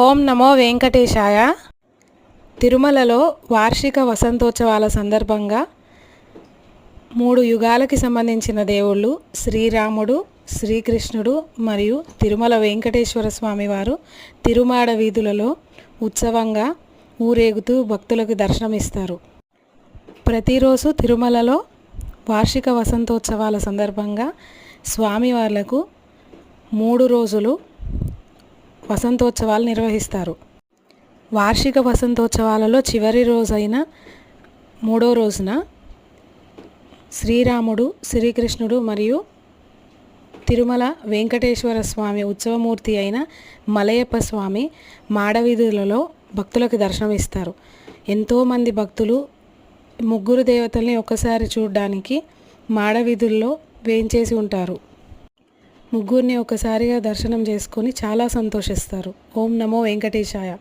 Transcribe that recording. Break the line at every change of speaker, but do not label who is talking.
ఓం నమో వెంకటేశాయ. తిరుమలలో వార్షిక వసంతోత్సవాల సందర్భంగా 3 యుగాలకి సంబంధించిన దేవుళ్ళు శ్రీరాముడు, శ్రీకృష్ణుడు మరియు తిరుమల వెంకటేశ్వర స్వామి వారు తిరుమాడ వీధులలో ఉత్సవంగా ఊరేగుతూ భక్తులకు దర్శనమిస్తారు. ప్రతిరోజు తిరుమలలో వార్షిక వసంతోత్సవాల సందర్భంగా స్వామివార్లకు 3 రోజులు వసంతోత్సవాలు నిర్వహిస్తారు. వార్షిక వసంతోత్సవాలలో చివరి రోజైన 3వ రోజున శ్రీరాముడు, శ్రీకృష్ణుడు మరియు తిరుమల వెంకటేశ్వర స్వామి ఉత్సవమూర్తి అయిన మలయప్ప స్వామి మాడవీధులలో భక్తులకు దర్శనమిస్తారు. ఎంతోమంది భక్తులు ముగ్గురు దేవతల్ని ఒక్కసారి చూడడానికి మాడవీధుల్లో వేంచేసి ఉంటారు. ముగ్గురిని ఒకసారిగా దర్శనం చేసుకొని చాలా సంతోషిస్తారు. ఓం నమో వెంకటేశాయ.